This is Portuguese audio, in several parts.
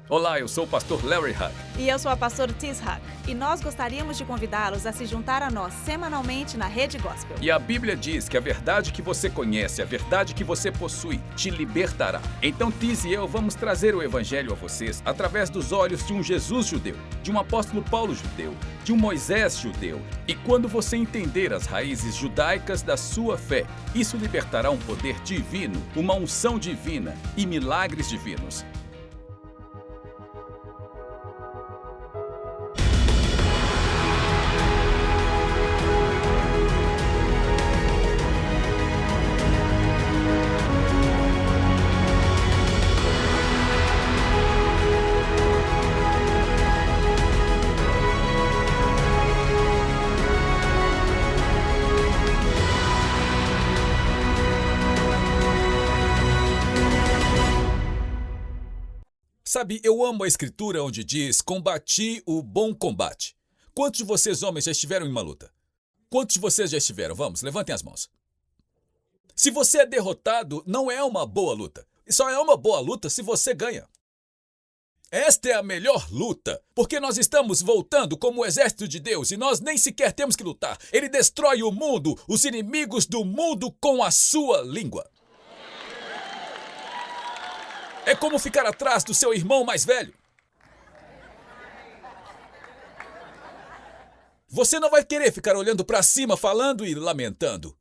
Olá, eu sou o pastor Larry Hug. E eu sou a pastora Tis Hug. E nós gostaríamos de convidá-los a se juntar a nós semanalmente na Rede Gospel. E a Bíblia diz que a verdade que você conhece, a verdade que você possui, te libertará. Então Tis e eu vamos trazer o Evangelho a vocês através dos olhos de um Jesus judeu, de um apóstolo Paulo judeu, de um Moisés judeu. E quando você entender as raízes judaicas da sua fé, isso libertará um poder divino, uma unção divina e milagres divinos. Sabe, eu amo a escritura onde diz, combati o bom combate. Quantos de vocês, homens, já estiveram em uma luta? Quantos de vocês já estiveram? Vamos, levantem as mãos. Se você é derrotado, não é uma boa luta. Só é uma boa luta se você ganha. Esta é a melhor luta, porque nós estamos voltando como o exército de Deus e nós nem sequer temos que lutar. Ele destrói o mundo, os inimigos do mundo com a sua língua. É como ficar atrás do seu irmão mais velho. Você não vai querer ficar olhando para cima, falando e lamentando.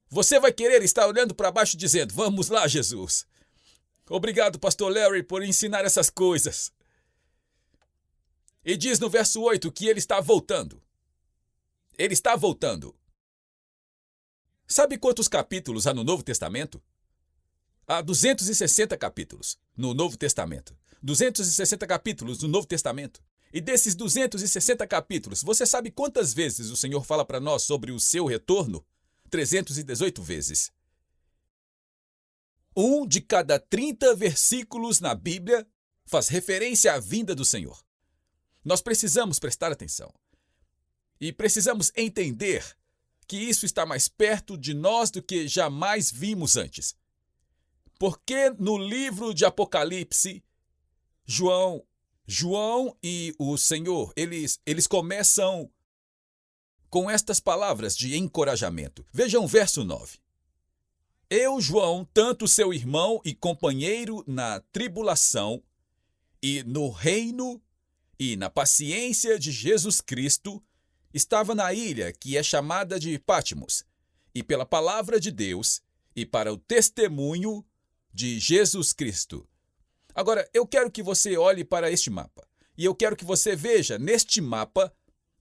Você vai querer estar olhando para baixo dizendo, vamos lá, Jesus. Obrigado, pastor Larry, por ensinar essas coisas. E diz no verso 8 que ele está voltando. Ele está voltando. Sabe quantos capítulos há no Novo Testamento? Há 260 capítulos no Novo Testamento. 260 capítulos no Novo Testamento. E desses 260 capítulos, você sabe quantas vezes o Senhor fala para nós sobre o seu retorno? 318 vezes. Um de cada 30 versículos na Bíblia faz referência à vinda do Senhor. Nós precisamos prestar atenção. E precisamos entender que isso está mais perto de nós do que jamais vimos antes. Porque no livro de Apocalipse, João e o Senhor, eles começam com estas palavras de encorajamento. Vejam o verso 9. Eu, João, tanto seu irmão e companheiro na tribulação e no reino e na paciência de Jesus Cristo, estava na ilha que é chamada de Patmos, e pela palavra de Deus e para o testemunho de Jesus Cristo. Agora, eu quero que você olhe para este mapa. E eu quero que você veja neste mapa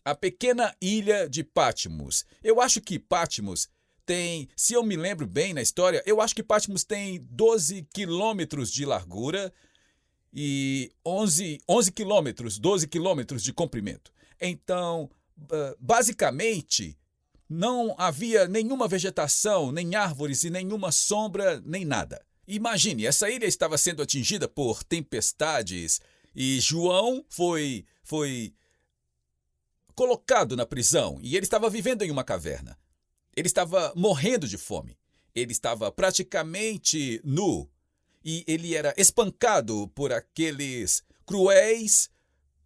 a pequena ilha de Patmos. Eu acho que Patmos tem, se eu me lembro bem na história, eu acho que Patmos tem 12 quilômetros de largura e 11 quilômetros, 12 quilômetros de comprimento. Então, basicamente, não havia nenhuma vegetação, nem árvores e nenhuma sombra, nem nada. Imagine, essa ilha estava sendo atingida por tempestades e João foi colocado na prisão e ele estava vivendo em uma caverna. Ele estava morrendo de fome. Ele estava praticamente nu e ele era espancado por aqueles cruéis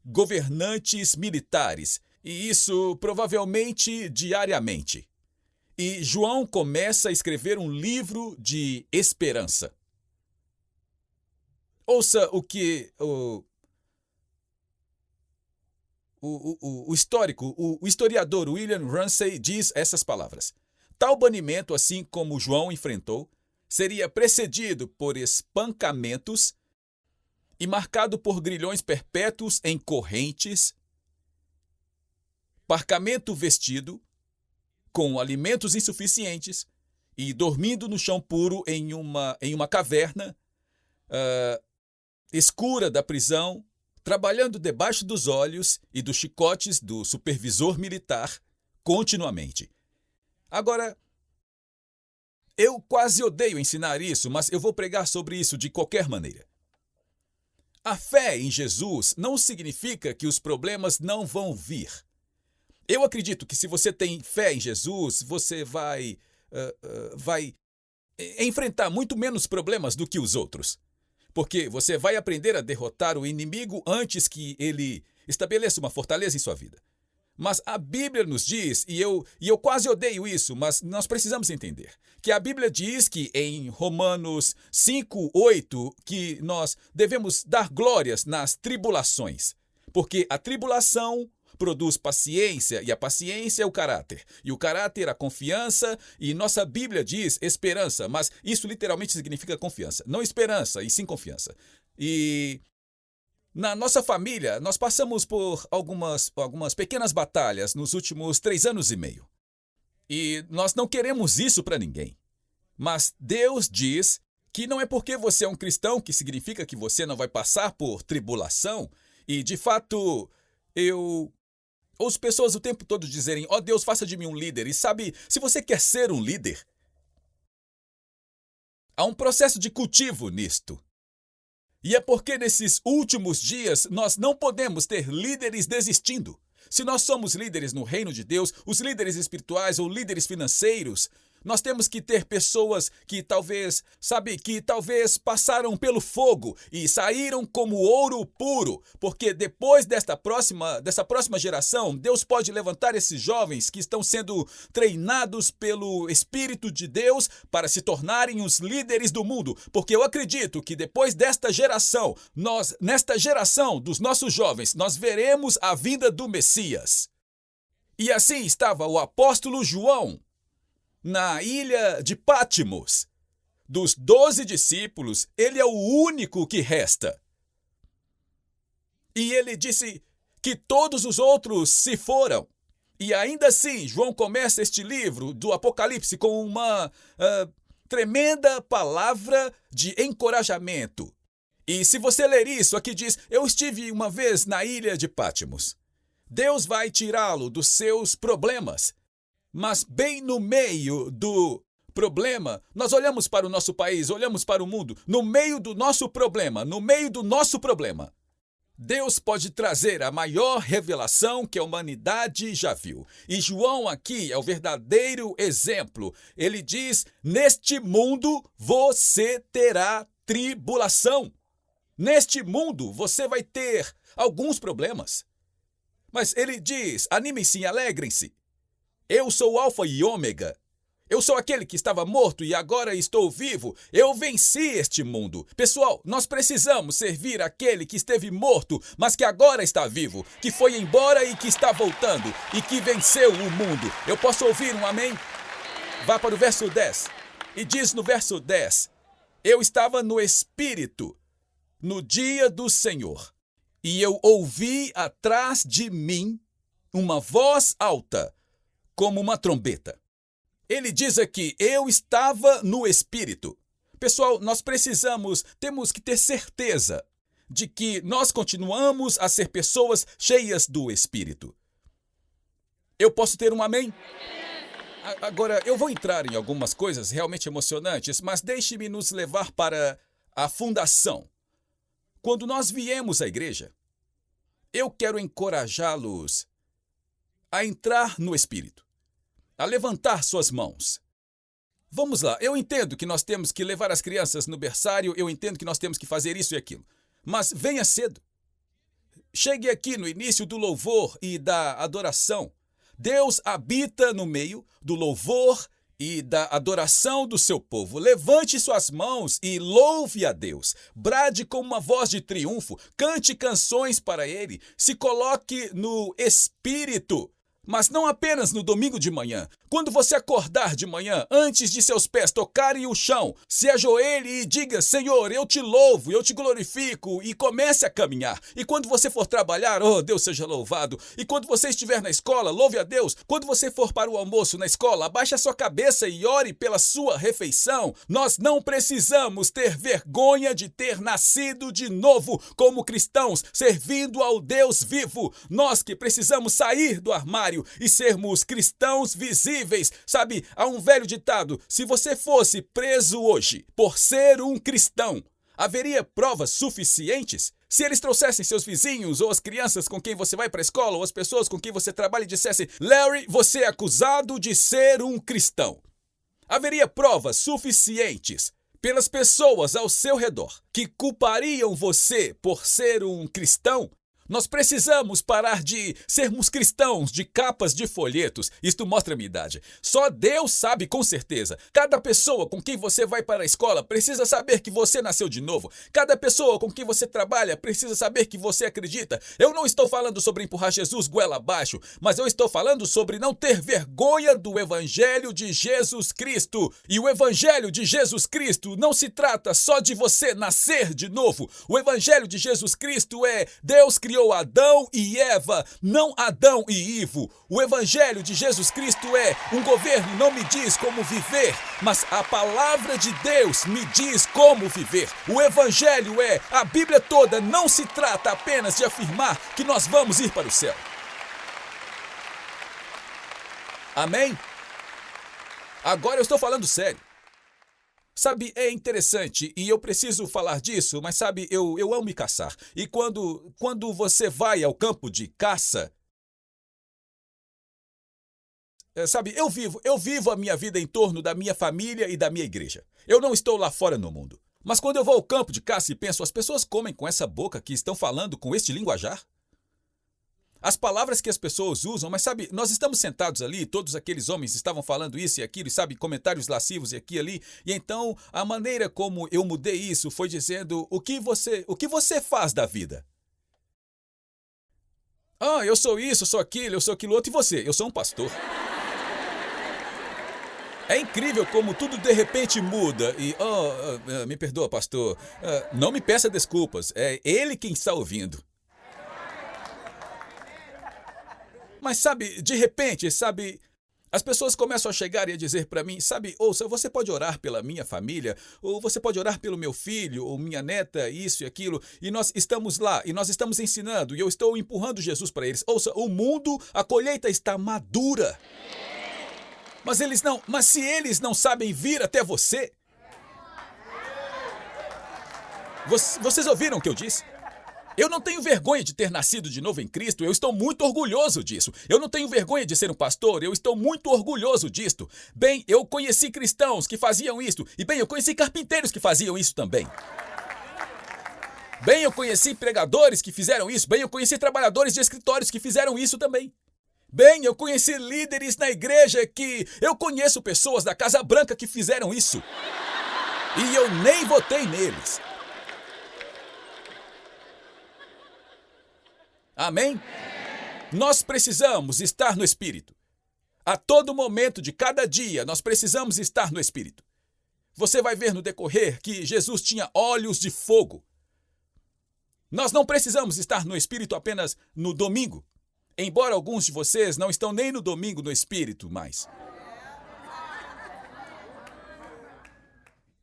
governantes militares e isso provavelmente diariamente. E João começa a escrever um livro de esperança. Ouça o que o historiador William Ramsay diz essas palavras. Tal banimento, assim como João enfrentou, seria precedido por espancamentos e marcado por grilhões perpétuos em correntes, parcamento vestido, com alimentos insuficientes e dormindo no chão puro em uma caverna escura da prisão, trabalhando debaixo dos olhos e dos chicotes do supervisor militar continuamente. Agora, eu quase odeio ensinar isso, mas eu vou pregar sobre isso de qualquer maneira. A fé em Jesus não significa que os problemas não vão vir. Eu acredito que se você tem fé em Jesus, você vai enfrentar muito menos problemas do que os outros. porque você vai aprender a derrotar o inimigo antes que ele estabeleça uma fortaleza em sua vida. Mas a Bíblia nos diz, e eu quase odeio isso, mas nós precisamos entender, que a Bíblia diz que em Romanos 5:8, que nós devemos dar glórias nas tribulações, porque a tribulação produz paciência, e a paciência é o caráter, e o caráter a confiança, e nossa Bíblia diz esperança, mas isso literalmente significa confiança, não esperança, e sim confiança. E na nossa família, nós passamos por algumas pequenas batalhas nos últimos 3 anos e meio. E nós não queremos isso para ninguém. Mas Deus diz que não é porque você é um cristão que significa que você não vai passar por tribulação. E, de fato, eu ouço pessoas o tempo todo dizerem, ó Deus, faça de mim um líder. E sabe, se você quer ser um líder, há um processo de cultivo nisto. E é porque nesses últimos dias nós não podemos ter líderes desistindo. Se nós somos líderes no reino de Deus, os líderes espirituais ou líderes financeiros, nós temos que ter pessoas que talvez passaram pelo fogo e saíram como ouro puro, porque depois dessa próxima geração, Deus pode levantar esses jovens que estão sendo treinados pelo Espírito de Deus para se tornarem os líderes do mundo, porque eu acredito que depois desta geração, nesta geração dos nossos jovens, nós veremos a vinda do Messias. E assim estava o apóstolo João, na ilha de Patmos. Dos 12 discípulos, ele é o único que resta. E ele disse que todos os outros se foram. E ainda assim, João começa este livro do Apocalipse com uma tremenda palavra de encorajamento. E se você ler isso, aqui diz, eu estive uma vez na ilha de Patmos. Deus vai tirá-lo dos seus problemas. Mas bem no meio do problema, nós olhamos para o nosso país, olhamos para o mundo, no meio do nosso problema, Deus pode trazer a maior revelação que a humanidade já viu. E João aqui é o verdadeiro exemplo. Ele diz, neste mundo você terá tribulação. Neste mundo você vai ter alguns problemas. Mas ele diz, animem-se e alegrem-se. Eu sou o Alfa e Ômega. Eu sou aquele que estava morto e agora estou vivo. Eu venci este mundo. Pessoal, nós precisamos servir aquele que esteve morto, mas que agora está vivo, que foi embora e que está voltando, e que venceu o mundo. Eu posso ouvir um amém? Vá para o verso 10. E diz no verso 10, eu estava no Espírito, no dia do Senhor, e eu ouvi atrás de mim uma voz alta, como uma trombeta. Ele diz aqui, eu estava no Espírito. Pessoal, temos que ter certeza de que nós continuamos a ser pessoas cheias do Espírito. Eu posso ter um amém? Agora, eu vou entrar em algumas coisas realmente emocionantes, mas deixe-me nos levar para a fundação. Quando nós viemos à igreja, eu quero encorajá-los a entrar no Espírito, a levantar suas mãos. Vamos lá, eu entendo que nós temos que levar as crianças no berçário, eu entendo que nós temos que fazer isso e aquilo, mas venha cedo. Chegue aqui no início do louvor e da adoração. Deus habita no meio do louvor e da adoração do seu povo. Levante suas mãos e louve a Deus. Brade com uma voz de triunfo, cante canções para Ele, se coloque no Espírito. Mas não apenas no domingo de manhã. Quando você acordar de manhã, antes de seus pés tocarem o chão, se ajoelhe e diga, Senhor, eu te louvo, eu te glorifico, e comece a caminhar. E quando você for trabalhar, oh, Deus seja louvado. E quando você estiver na escola, louve a Deus. Quando você for para o almoço na escola, abaixe a sua cabeça e ore pela sua refeição. Nós não precisamos ter vergonha de ter nascido de novo como cristãos, servindo ao Deus vivo. Nós que precisamos sair do armário e sermos cristãos visíveis. Sabe, há um velho ditado, se você fosse preso hoje por ser um cristão, haveria provas suficientes? Se eles trouxessem seus vizinhos ou as crianças com quem você vai para a escola ou as pessoas com quem você trabalha e dissessem, Larry, você é acusado de ser um cristão. Haveria provas suficientes pelas pessoas ao seu redor que culpariam você por ser um cristão, nós precisamos parar de sermos cristãos de capas de folhetos. Isto mostra a minha idade. Só Deus sabe com certeza. Cada pessoa com quem você vai para a escola precisa saber que você nasceu de novo. Cada pessoa com quem você trabalha precisa saber que você acredita. Eu não estou falando sobre empurrar Jesus goela abaixo, mas eu estou falando sobre não ter vergonha do Evangelho de Jesus Cristo. E o Evangelho de Jesus Cristo não se trata só de você nascer de novo. O Evangelho de Jesus Cristo é Deus criou Adão e Eva, não Adão e Ivo. O Evangelho de Jesus Cristo é um governo não me diz como viver, mas a palavra de Deus me diz como viver. O Evangelho é a Bíblia toda, não se trata apenas de afirmar que nós vamos ir para o céu. Amém? Agora eu estou falando sério. Sabe, é interessante e eu preciso falar disso, mas sabe, eu amo me caçar. E quando você vai ao campo de caça, sabe, eu vivo a minha vida em torno da minha família e da minha igreja. Eu não estou lá fora no mundo. Mas quando eu vou ao campo de caça e penso, as pessoas comem com essa boca que estão falando com este linguajar? As palavras que as pessoas usam, mas sabe, nós estamos sentados ali, todos aqueles homens estavam falando isso e aquilo, e sabe, comentários lascivos e aqui e ali, e então a maneira como eu mudei isso foi dizendo, o que você faz da vida? Ah, eu sou isso, eu sou aquilo outro, e você? Eu sou um pastor. É incrível como tudo de repente muda e, me perdoa, pastor, não me peça desculpas, é ele quem está ouvindo. Mas sabe, de repente, sabe, as pessoas começam a chegar e a dizer para mim, sabe, ouça, você pode orar pela minha família, ou você pode orar pelo meu filho, ou minha neta, isso e aquilo, e nós estamos lá, e nós estamos ensinando, e eu estou empurrando Jesus para eles. Ouça, o mundo, a colheita está madura. Mas se eles não sabem vir até você, vocês ouviram o que eu disse? Eu não tenho vergonha de ter nascido de novo em Cristo, eu estou muito orgulhoso disso. Eu não tenho vergonha de ser um pastor, eu estou muito orgulhoso disto. Bem, eu conheci cristãos que faziam isto, e bem, eu conheci carpinteiros que faziam isso também. Bem, eu conheci pregadores que fizeram isso, bem, eu conheci trabalhadores de escritórios que fizeram isso também. Bem, eu conheci líderes na igreja eu conheço pessoas da Casa Branca que fizeram isso. E eu nem votei neles. Amém? Nós precisamos estar no Espírito. A todo momento de cada dia, nós precisamos estar no Espírito. Você vai ver no decorrer que Jesus tinha olhos de fogo. Nós não precisamos estar no Espírito apenas no domingo, embora alguns de vocês não estão nem no domingo no Espírito mais.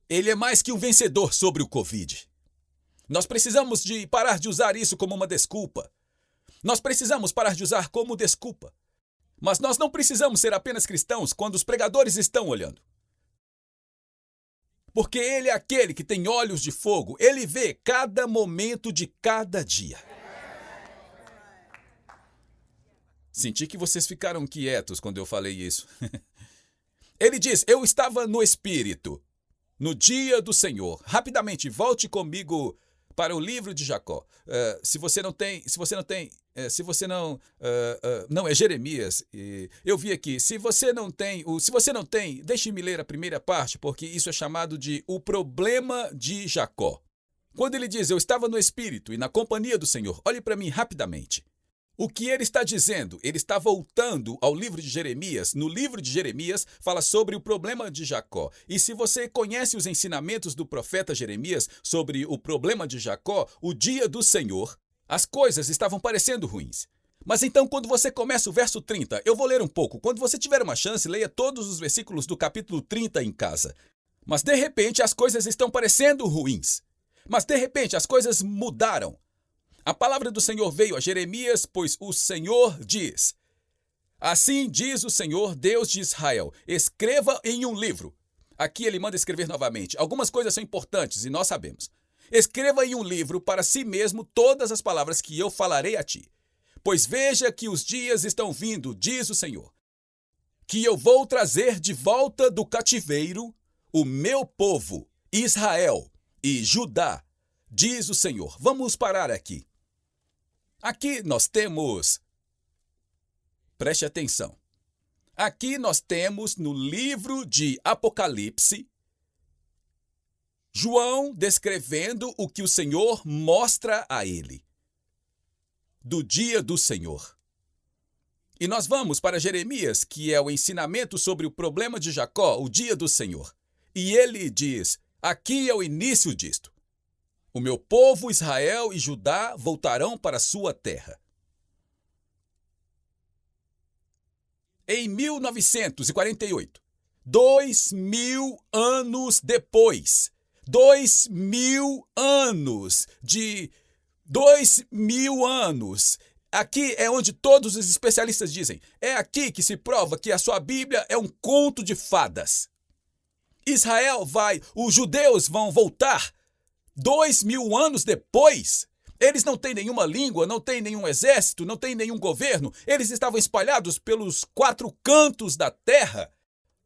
Ele é mais que um vencedor sobre o Covid. Nós precisamos parar de usar isso como uma desculpa. Nós precisamos parar de usar como desculpa. Mas nós não precisamos ser apenas cristãos quando os pregadores estão olhando. Porque ele é aquele que tem olhos de fogo. Ele vê cada momento de cada dia. Senti que vocês ficaram quietos quando eu falei isso. Ele diz, eu estava no Espírito, no dia do Senhor. Rapidamente, volte comigo para o livro de Jacó. Não, é Jeremias. Eu vi aqui. Se você não tem, deixe-me ler a primeira parte, porque isso é chamado de o problema de Jacó. Quando ele diz, eu estava no Espírito e na companhia do Senhor, olhe para mim rapidamente. O que ele está dizendo? Ele está voltando ao livro de Jeremias. No livro de Jeremias, fala sobre o problema de Jacó. E se você conhece os ensinamentos do profeta Jeremias sobre o problema de Jacó, o dia do Senhor, as coisas estavam parecendo ruins. Mas então, quando você começa o verso 30, eu vou ler um pouco. Quando você tiver uma chance, leia todos os versículos do capítulo 30 em casa. Mas de repente, as coisas estão parecendo ruins. Mas de repente, as coisas mudaram. A palavra do Senhor veio a Jeremias, pois o Senhor diz, assim diz o Senhor, Deus de Israel, escreva em um livro. Aqui ele manda escrever novamente. Algumas coisas são importantes e nós sabemos. Escreva em um livro para si mesmo todas as palavras que eu falarei a ti. Pois veja que os dias estão vindo, diz o Senhor, que eu vou trazer de volta do cativeiro o meu povo Israel e Judá, diz o Senhor. Vamos parar aqui. Aqui nós temos, preste atenção, aqui nós temos no livro de Apocalipse, João descrevendo o que o Senhor mostra a ele, do dia do Senhor. E nós vamos para Jeremias, que é o ensinamento sobre o problema de Jacó, o dia do Senhor. E ele diz, aqui é o início disto. O meu povo Israel e Judá voltarão para a sua terra. Em 1948, 2000 anos depois, 2000 anos, aqui é onde todos os especialistas dizem, é aqui que se prova que a sua Bíblia é um conto de fadas. Os judeus vão voltar 2000 anos depois. Eles não têm nenhuma língua, não têm nenhum exército, não têm nenhum governo. Eles estavam espalhados pelos 4 cantos da terra.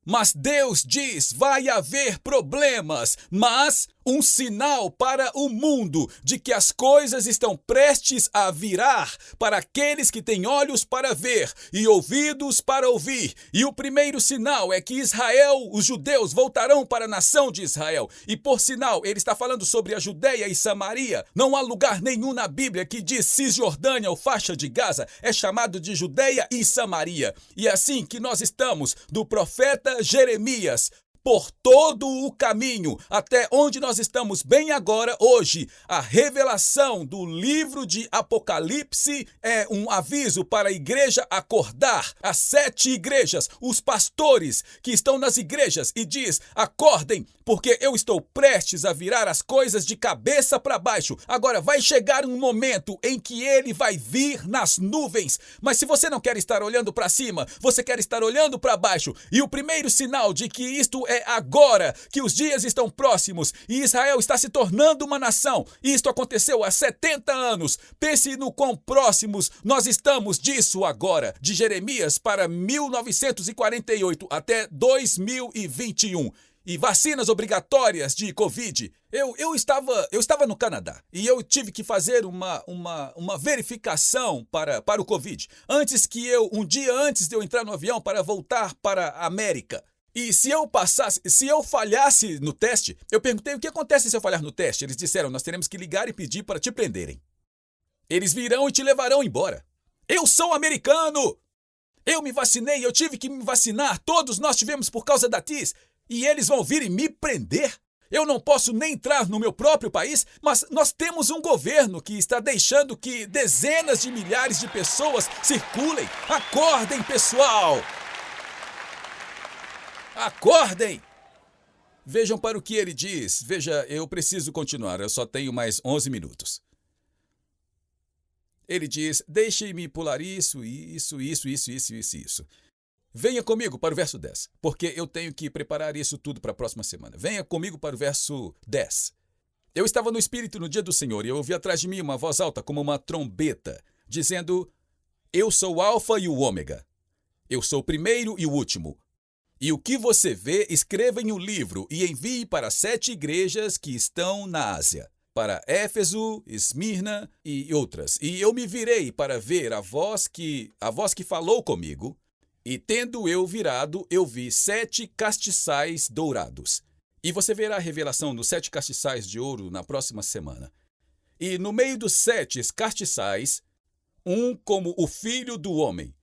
Mas Deus diz, vai haver problemas, mas um sinal para o mundo de que as coisas estão prestes a virar para aqueles que têm olhos para ver e ouvidos para ouvir. E o primeiro sinal é que Israel, os judeus, voltarão para a nação de Israel. E por sinal, ele está falando sobre a Judeia e Samaria. Não há lugar nenhum na Bíblia que diz Cisjordânia ou faixa de Gaza. É chamado de Judeia e Samaria. E é assim que nós estamos, do profeta Jeremias, por todo o caminho, até onde nós estamos bem agora, hoje. A revelação do livro de Apocalipse é um aviso para a igreja acordar. As 7 igrejas, os pastores que estão nas igrejas, e diz, acordem, porque eu estou prestes a virar as coisas de cabeça para baixo. Agora vai chegar um momento em que ele vai vir nas nuvens. Mas se você não quer estar olhando para cima, você quer estar olhando para baixo. E o primeiro sinal de que isto é agora, que os dias estão próximos e Israel está se tornando uma nação. Isto aconteceu há 70 anos. Pense no quão próximos nós estamos disso agora. De Jeremias para 1948 até 2021. E vacinas obrigatórias de Covid. Eu estava no Canadá e eu tive que fazer uma verificação para o Covid. Um dia antes de eu entrar no avião para voltar para a América. E se eu falhasse no teste, eu perguntei o que acontece se eu falhar no teste. Eles disseram, nós teremos que ligar e pedir para te prenderem. Eles virão e te levarão embora. Eu sou americano! Eu me vacinei, eu tive que me vacinar, todos nós tivemos por causa da TIS. E eles vão vir e me prender? Eu não posso nem entrar no meu próprio país, mas nós temos um governo que está deixando que dezenas de milhares de pessoas circulem. Acordem, pessoal! Acordem! Vejam para o que ele diz. Veja, eu preciso continuar, eu só tenho mais 11 minutos. Ele diz, deixe-me pular isso. Venha comigo para o verso 10, porque eu tenho que preparar isso tudo para a próxima semana. Venha comigo para o verso 10. Eu estava no Espírito no dia do Senhor e eu ouvi atrás de mim uma voz alta como uma trombeta, dizendo, eu sou o Alfa e o Ômega. Eu sou o primeiro e o último. E o que você vê, escreva em um livro e envie para 7 igrejas que estão na Ásia, para Éfeso, Esmirna e outras. E eu me virei para ver a voz que falou comigo, e tendo eu virado, eu vi 7 castiçais dourados. E você verá a revelação dos 7 castiçais de ouro na próxima semana. E no meio dos 7 castiçais, um como o filho do homem.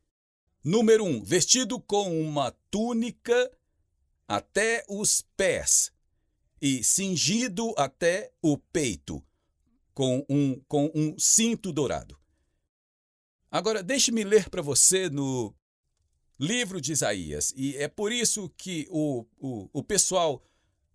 Número 1, vestido com uma túnica até os pés e cingido até o peito com um cinto dourado. Agora, deixe-me ler para você no livro de Isaías. E é por isso que o pessoal...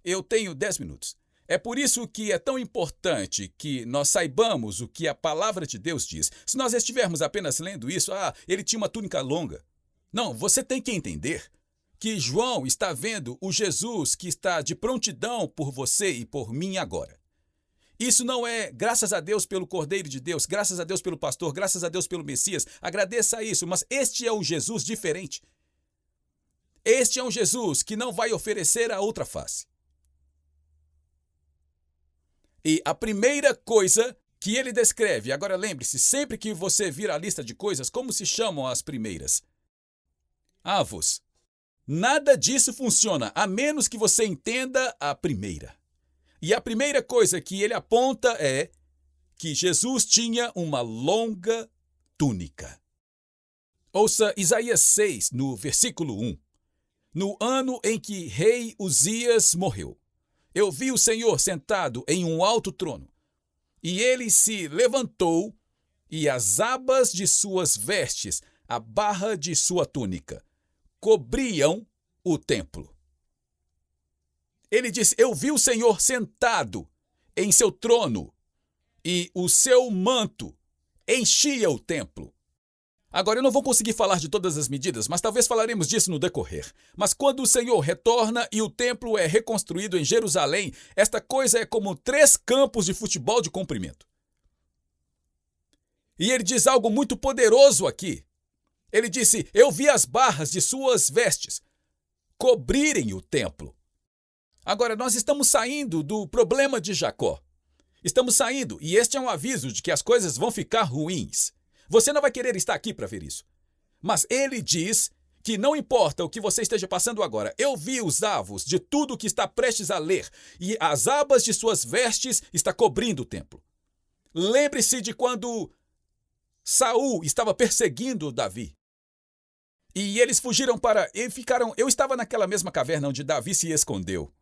Eu tenho 10 minutos. É por isso que é tão importante que nós saibamos o que a palavra de Deus diz. Se nós estivermos apenas lendo isso, ele tinha uma túnica longa. Não, você tem que entender que João está vendo o Jesus que está de prontidão por você e por mim agora. Isso não é graças a Deus pelo Cordeiro de Deus, graças a Deus pelo pastor, graças a Deus pelo Messias. Agradeça a isso, mas este é um Jesus diferente. Este é um Jesus que não vai oferecer a outra face. E a primeira coisa que ele descreve, agora lembre-se, sempre que você vir a lista de coisas, como se chamam as primeiras? Avos. Nada disso funciona, a menos que você entenda a primeira. E a primeira coisa que ele aponta é que Jesus tinha uma longa túnica. Ouça Isaías 6, no versículo 1. No ano em que rei Uzias morreu, eu vi o Senhor sentado em um alto trono, e ele se levantou, e as abas de suas vestes, a barra de sua túnica, cobriam o templo. Ele disse, eu vi o Senhor sentado em seu trono, e o seu manto enchia o templo. Agora, eu não vou conseguir falar de todas as medidas, mas talvez falaremos disso no decorrer. Mas quando o Senhor retorna e o templo é reconstruído em Jerusalém, esta coisa é como 3 campos de futebol de comprimento. E ele diz algo muito poderoso aqui. Ele disse, eu vi as barras de suas vestes cobrirem o templo. Agora, nós estamos saindo do problema de Jacó. Estamos saindo, e este é um aviso de que as coisas vão ficar ruins. Você não vai querer estar aqui para ver isso. Mas ele diz que não importa o que você esteja passando agora. Eu vi os avos de tudo que está prestes a ler, e as abas de suas vestes está cobrindo o templo. Lembre-se de quando Saul estava perseguindo Davi. E eles fugiram e ficaram... Eu estava naquela mesma caverna onde Davi se escondeu.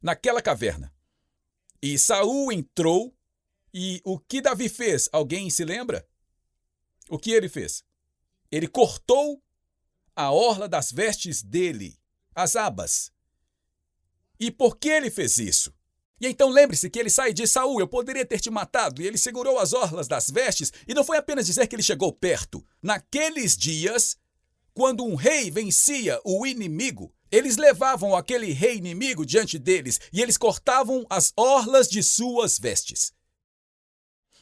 Naquela caverna. E Saul entrou, e o que Davi fez? Alguém se lembra? O que ele fez? Ele cortou a orla das vestes dele, as abas. E por que ele fez isso? E então lembre-se que ele sai de Saul, eu poderia ter te matado, e ele segurou as orlas das vestes, e não foi apenas dizer que ele chegou perto. Naqueles dias, quando um rei vencia o inimigo, eles levavam aquele rei inimigo diante deles, e eles cortavam as orlas de suas vestes.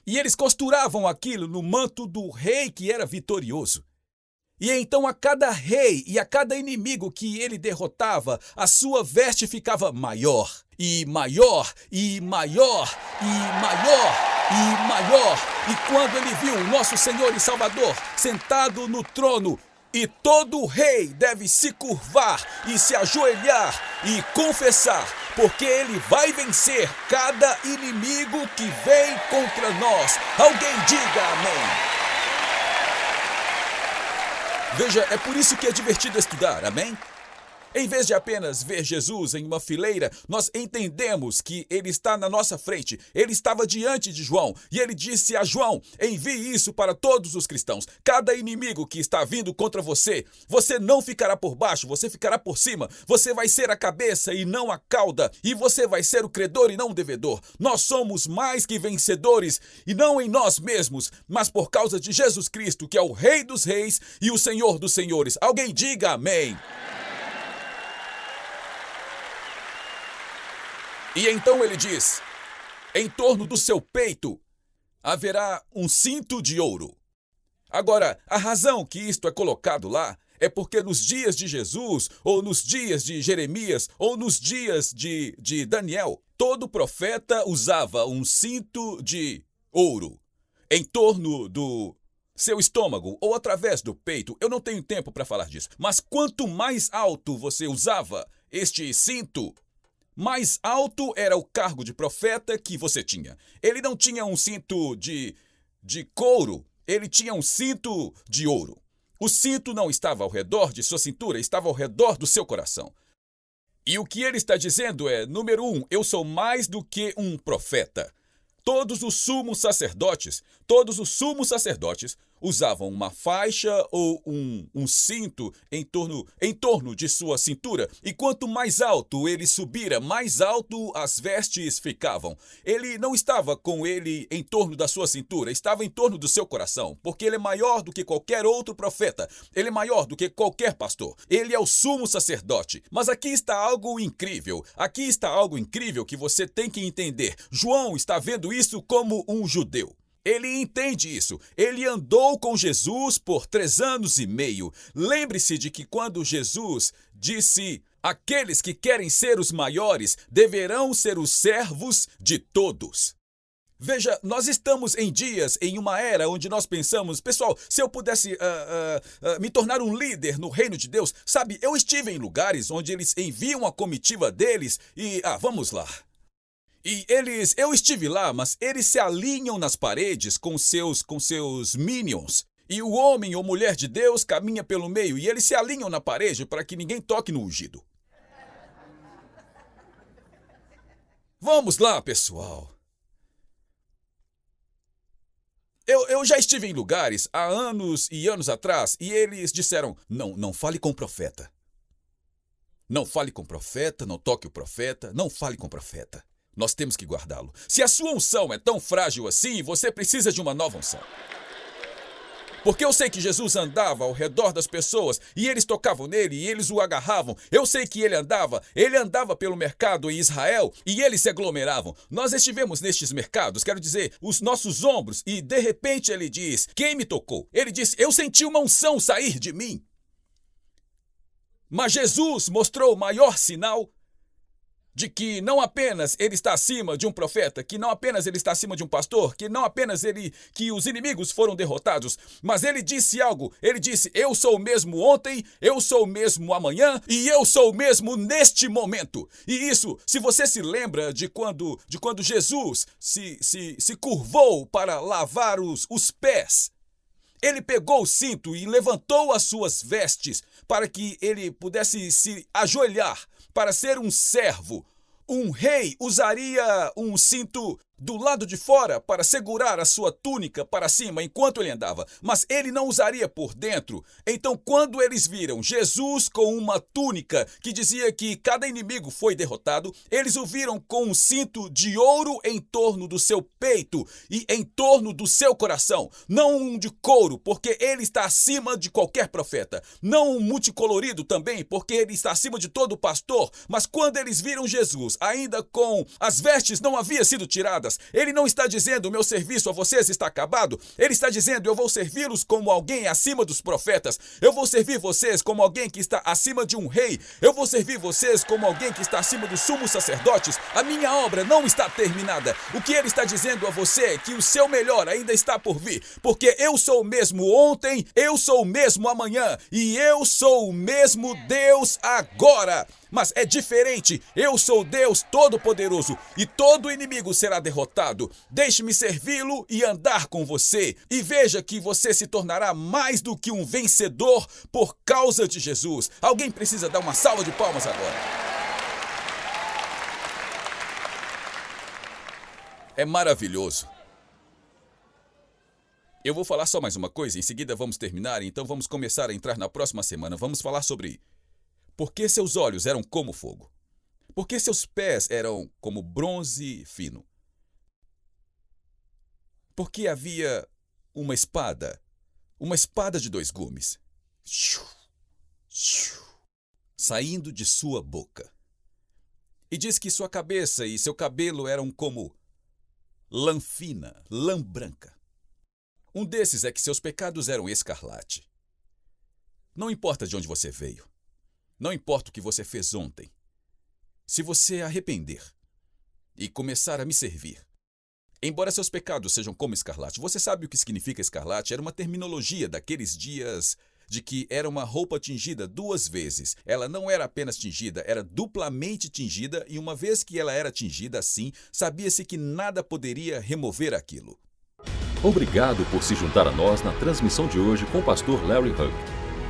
E eles costuravam aquilo no manto do rei que era vitorioso. E então a cada rei e a cada inimigo que ele derrotava, a sua veste ficava maior, e maior, e maior, e maior, e maior. E quando ele viu o nosso Senhor e Salvador sentado no trono, e todo rei deve se curvar e se ajoelhar e confessar, porque ele vai vencer cada inimigo que vem contra nós. Alguém diga amém. Veja, é por isso que é divertido estudar, amém? Em vez de apenas ver Jesus em uma fileira, nós entendemos que ele está na nossa frente. Ele estava diante de João e ele disse a João, envie isso para todos os cristãos. Cada inimigo que está vindo contra você, você não ficará por baixo, você ficará por cima. Você vai ser a cabeça e não a cauda, e você vai ser o credor e não o devedor. Nós somos mais que vencedores, e não em nós mesmos, mas por causa de Jesus Cristo, que é o Rei dos Reis e o Senhor dos Senhores. Alguém diga amém. E então ele diz, em torno do seu peito haverá um cinto de ouro. Agora, a razão que isto é colocado lá é porque nos dias de Jesus, ou nos dias de Jeremias, ou nos dias de Daniel, todo profeta usava um cinto de ouro em torno do seu estômago ou através do peito. Eu não tenho tempo para falar disso, mas quanto mais alto você usava este cinto, mais alto era o cargo de profeta que você tinha. Ele não tinha um cinto de couro, ele tinha um cinto de ouro. O cinto não estava ao redor de sua cintura, estava ao redor do seu coração. E o que ele está dizendo é, número 1, eu sou mais do que um profeta. Todos os sumos sacerdotes usavam uma faixa ou um cinto em torno de sua cintura. E quanto mais alto ele subira, mais alto as vestes ficavam. Ele não estava com ele em torno da sua cintura, estava em torno do seu coração, porque ele é maior do que qualquer outro profeta. Ele é maior do que qualquer pastor. Ele é o sumo sacerdote. Mas aqui está algo incrível. Aqui está algo incrível que você tem que entender. João está vendo isso como um judeu. Ele entende isso. Ele andou com Jesus por 3 anos e meio. Lembre-se de que quando Jesus disse, Aqueles que querem ser os maiores deverão ser os servos de todos. Veja, nós estamos em uma era onde nós pensamos, pessoal, se eu pudesse me tornar um líder no reino de Deus, sabe, eu estive em lugares onde eles enviam a comitiva deles e, vamos lá. E eu estive lá, mas eles se alinham nas paredes com seus minions. E o homem ou mulher de Deus caminha pelo meio e eles se alinham na parede para que ninguém toque no ungido. Vamos lá, pessoal. Eu já estive em lugares há anos e anos atrás e eles disseram, não fale com o profeta. Não fale com o profeta, não toque o profeta, não fale com o profeta. Nós temos que guardá-lo. Se a sua unção é tão frágil assim, você precisa de uma nova unção. Porque eu sei que Jesus andava ao redor das pessoas e eles tocavam nele e eles o agarravam. Eu sei que ele andava pelo mercado em Israel e eles se aglomeravam. Nós estivemos nestes mercados, quero dizer, os nossos ombros, e de repente ele diz, quem me tocou? Ele disse, eu senti uma unção sair de mim. Mas Jesus mostrou o maior sinal de que não apenas ele está acima de um profeta, que não apenas ele está acima de um pastor, que não apenas que os inimigos foram derrotados, mas ele disse algo, ele disse, eu sou o mesmo ontem, eu sou o mesmo amanhã e eu sou o mesmo neste momento. E isso, se você se lembra de quando Jesus se curvou para lavar os pés, ele pegou o cinto e levantou as suas vestes para que ele pudesse se ajoelhar para ser um servo. Um rei usaria um cinto do lado de fora para segurar a sua túnica para cima enquanto ele andava, mas ele não usaria por dentro. Então, quando eles viram Jesus com uma túnica que dizia que cada inimigo foi derrotado, eles o viram com um cinto de ouro em torno do seu peito e em torno do seu coração, não um de couro, porque ele está acima de qualquer profeta, não um multicolorido também, porque ele está acima de todo pastor, mas quando eles viram Jesus, ainda com as vestes não haviam sido tiradas, ele não está dizendo, o meu serviço a vocês está acabado. Ele está dizendo, eu vou servi-los como alguém acima dos profetas. Eu vou servir vocês como alguém que está acima de um rei. Eu vou servir vocês como alguém que está acima dos sumos sacerdotes. A minha obra não está terminada. O que ele está dizendo a você é que o seu melhor ainda está por vir. Porque eu sou o mesmo ontem, eu sou o mesmo amanhã e eu sou o mesmo Deus agora. Mas é diferente, eu sou Deus Todo-Poderoso e todo inimigo será derrotado. Deixe-me servi-lo e andar com você. E veja que você se tornará mais do que um vencedor por causa de Jesus. Alguém precisa dar uma salva de palmas agora. É maravilhoso. Eu vou falar só mais uma coisa, em seguida vamos terminar, então vamos começar a entrar na próxima semana. Vamos falar sobre por que seus olhos eram como fogo? Por que seus pés eram como bronze fino? Porque havia uma espada de 2 gumes, saindo de sua boca. E diz que sua cabeça e seu cabelo eram como lã fina, lã branca. Um desses é que seus pecados eram escarlate. Não importa de onde você veio. Não importa o que você fez ontem. Se você arrepender e começar a me servir, embora seus pecados sejam como escarlate, você sabe o que significa escarlate? Era uma terminologia daqueles dias de que era uma roupa tingida 2 vezes. Ela não era apenas tingida, era duplamente tingida, e uma vez que ela era tingida assim, sabia-se que nada poderia remover aquilo. Obrigado por se juntar a nós na transmissão de hoje com o pastor Larry Hug.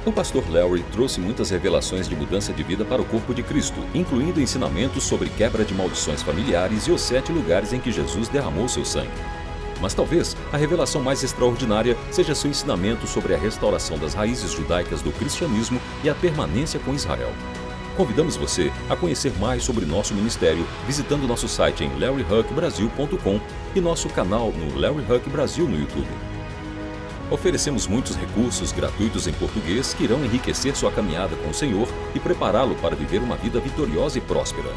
O pastor Larry trouxe muitas revelações de mudança de vida para o corpo de Cristo, incluindo ensinamentos sobre quebra de maldições familiares e os 7 lugares em que Jesus derramou seu sangue. Mas talvez a revelação mais extraordinária seja seu ensinamento sobre a restauração das raízes judaicas do cristianismo e a permanência com Israel. Convidamos você a conhecer mais sobre nosso ministério visitando nosso site em larryhuckbrasil.com e nosso canal no Larry Huck Brasil no YouTube. Oferecemos muitos recursos gratuitos em português que irão enriquecer sua caminhada com o Senhor e prepará-lo para viver uma vida vitoriosa e próspera.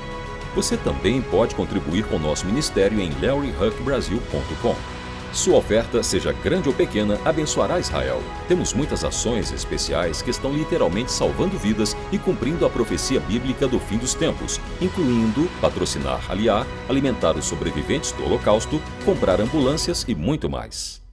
Você também pode contribuir com o nosso ministério em larryhuckbrasil.com. Sua oferta, seja grande ou pequena, abençoará Israel. Temos muitas ações especiais que estão literalmente salvando vidas e cumprindo a profecia bíblica do fim dos tempos, incluindo patrocinar Aliá, alimentar os sobreviventes do Holocausto, comprar ambulâncias e muito mais.